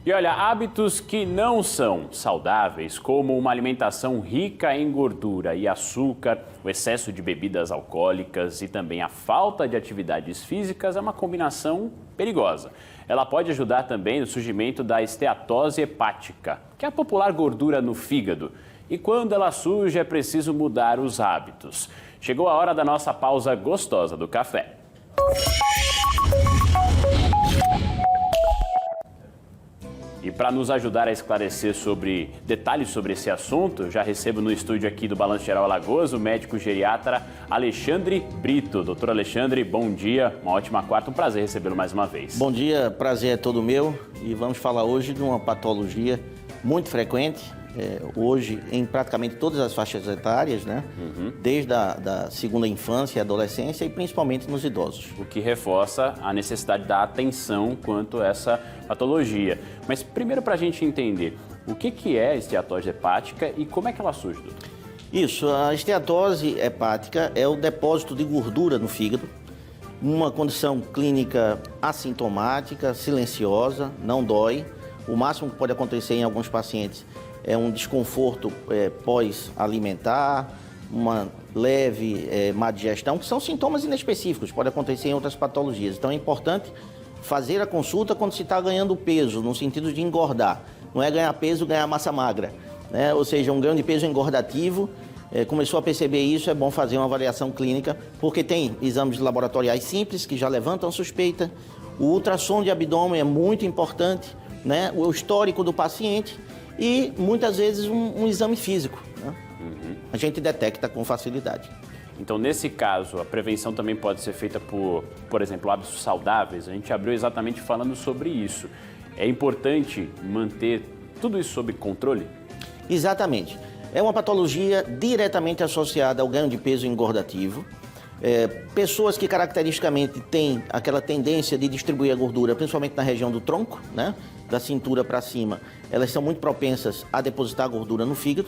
E olha, hábitos que não são saudáveis, como uma alimentação rica em gordura e açúcar, o excesso de bebidas alcoólicas e também a falta de atividades físicas é uma combinação perigosa. Ela pode ajudar também no surgimento da esteatose hepática, que é a popular gordura no fígado. E quando ela surge, é preciso mudar os hábitos. Chegou a hora da nossa pausa gostosa do café. E para nos ajudar a esclarecer sobre detalhes sobre esse assunto, já recebo no estúdio aqui do Balanço Geral Alagoas o médico geriatra Alexandre Brito. Doutor Alexandre, bom dia, uma ótima quarta, um prazer recebê-lo mais uma vez. Bom dia, prazer é todo meu e vamos falar hoje de uma patologia muito frequente, hoje em praticamente todas as faixas etárias, né? Desde a segunda infância e adolescência e principalmente nos idosos. O que reforça a necessidade da atenção quanto a essa patologia. Mas primeiro, para a gente entender, o que é a esteatose hepática e como é que ela surge, doutor? Isso, a esteatose hepática é o depósito de gordura no fígado, uma condição clínica assintomática, silenciosa, não dói. O máximo que pode acontecer em alguns pacientes é um desconforto pós-alimentar, uma leve má digestão, que são sintomas inespecíficos, pode acontecer em outras patologias. Então é importante fazer a consulta quando se está ganhando peso, no sentido de engordar. Não é ganhar peso, ganhar massa magra, né? Ou seja, um ganho de peso engordativo. Começou a perceber isso, é bom fazer uma avaliação clínica, porque tem exames laboratoriais simples que já levantam suspeita. O ultrassom de abdômen é muito importante, né? O histórico do paciente e muitas vezes um exame físico, né? A gente detecta com facilidade. Então, nesse caso, a prevenção também pode ser feita por exemplo, hábitos saudáveis. A gente abriu exatamente falando sobre isso. É importante manter tudo isso sob controle? Exatamente. É uma patologia diretamente associada ao ganho de peso engordativo. Pessoas que caracteristicamente têm aquela tendência de distribuir a gordura, principalmente na região do tronco, né? Da cintura para cima, elas são muito propensas a depositar gordura no fígado.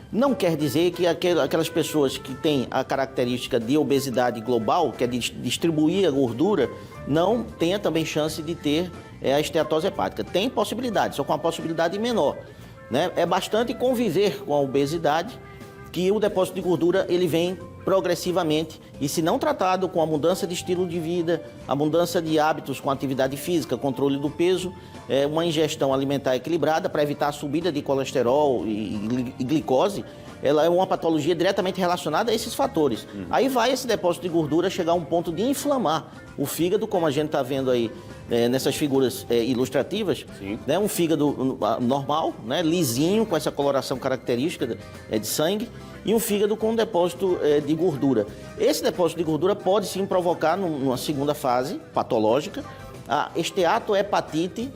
Não quer dizer que aquelas pessoas que têm a característica de obesidade global, que é de distribuir a gordura, não tenha também chance de ter a esteatose hepática. Tem possibilidade, só com uma possibilidade menor, né? É bastante conviver com a obesidade que o depósito de gordura ele vem progressivamente e, se não tratado com a mudança de estilo de vida, a mudança de hábitos com atividade física, controle do peso, uma ingestão alimentar equilibrada para evitar a subida de colesterol e glicose, ela é uma patologia diretamente relacionada a esses fatores. Aí vai esse depósito de gordura chegar a um ponto de inflamar o fígado, como a gente está vendo aí nessas figuras ilustrativas, né? Um fígado normal, né? Lisinho, com essa coloração característica de sangue, e um fígado com um depósito de gordura. Esse depósito de gordura pode sim provocar, numa segunda fase patológica, a esteatohepatite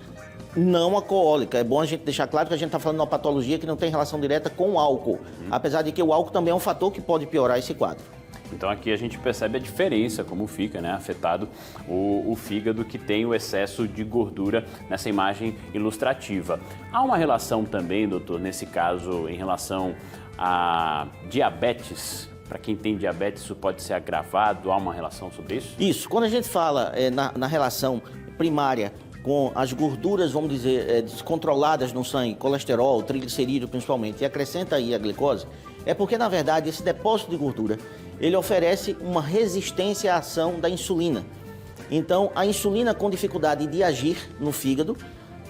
não alcoólica. É bom a gente deixar claro que a gente está falando de uma patologia que não tem relação direta com o álcool, apesar de que o álcool também é um fator que pode piorar esse quadro. Então aqui a gente percebe a diferença, como fica, né, afetado o fígado que tem o excesso de gordura nessa imagem ilustrativa. Há uma relação também, doutor, nesse caso, em relação a diabetes? Para quem tem diabetes, isso pode ser agravado? Há uma relação sobre isso? Isso. Quando a gente fala na relação primária com as gorduras, vamos dizer, descontroladas no sangue, colesterol, triglicerídeo principalmente, e acrescenta aí a glicose, é porque, na verdade, esse depósito de gordura, ele oferece uma resistência à ação da insulina. Então, a insulina com dificuldade de agir no fígado,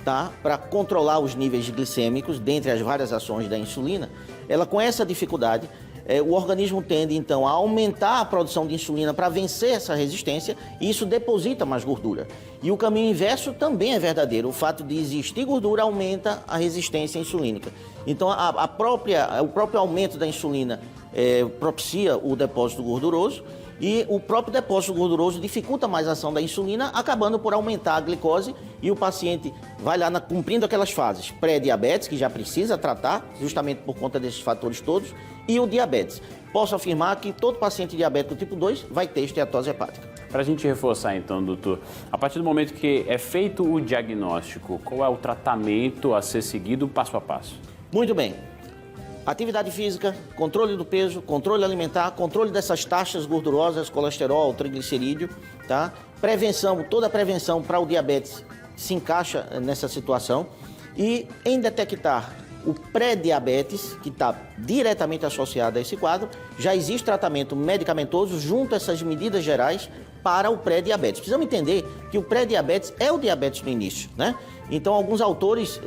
tá? Para controlar os níveis glicêmicos, dentre as várias ações da insulina, ela com essa dificuldade, o organismo tende então a aumentar a produção de insulina para vencer essa resistência e isso deposita mais gordura. E o caminho inverso também é verdadeiro. O fato de existir gordura aumenta a resistência insulínica. Então o próprio aumento da insulina propicia o depósito gorduroso e o próprio depósito gorduroso dificulta mais a ação da insulina, acabando por aumentar a glicose e o paciente vai lá cumprindo aquelas fases pré-diabetes, que já precisa tratar, justamente por conta desses fatores todos, e o diabetes. Posso afirmar que todo paciente diabético tipo 2 vai ter esteatose hepática. Para a gente reforçar então, doutor, a partir do momento que é feito o diagnóstico, qual é o tratamento a ser seguido passo a passo? Muito bem. Atividade física, controle do peso, controle alimentar, controle dessas taxas gordurosas, colesterol, triglicerídeo, tá? Prevenção, toda a prevenção para o diabetes se encaixa nessa situação. E em detectar o pré-diabetes, que está diretamente associado a esse quadro, já existe tratamento medicamentoso junto a essas medidas gerais para o pré-diabetes. Precisamos entender que o pré-diabetes é o diabetes no início, né? Então, alguns autores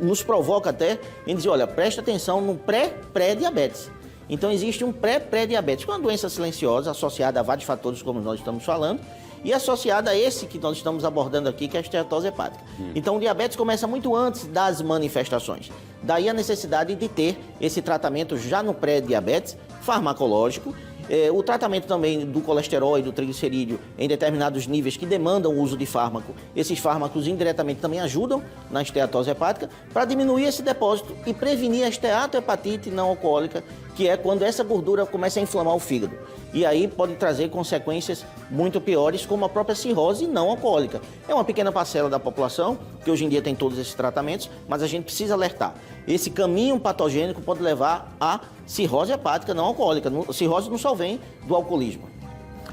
nos provocam até em dizer, olha, presta atenção no pré-diabetes. Então, existe um pré-diabetes, que é uma doença silenciosa associada a vários fatores, como nós estamos falando, e associada a esse que nós estamos abordando aqui, que é a esteatose hepática. Então, o diabetes começa muito antes das manifestações. Daí a necessidade de ter esse tratamento já no pré-diabetes, farmacológico. O tratamento também do colesterol e do triglicerídeo em determinados níveis que demandam o uso de fármaco. Esses fármacos indiretamente também ajudam na esteatose hepática para diminuir esse depósito e prevenir a esteatohepatite não alcoólica, que é quando essa gordura começa a inflamar o fígado. E aí pode trazer consequências muito piores, como a própria cirrose não alcoólica. É uma pequena parcela da população, que hoje em dia tem todos esses tratamentos, mas a gente precisa alertar. Esse caminho patogênico pode levar a cirrose hepática não alcoólica. A cirrose não só vem do alcoolismo.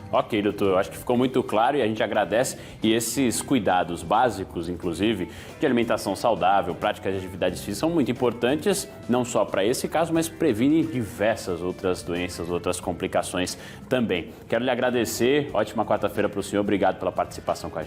Ok, doutor, eu acho que ficou muito claro e a gente agradece. E esses cuidados básicos, inclusive, de alimentação saudável, práticas de atividades físicas, são muito importantes, não só para esse caso, mas previnem diversas outras doenças, outras complicações também. Quero lhe agradecer, ótima quarta-feira para o senhor, obrigado pela participação com a gente.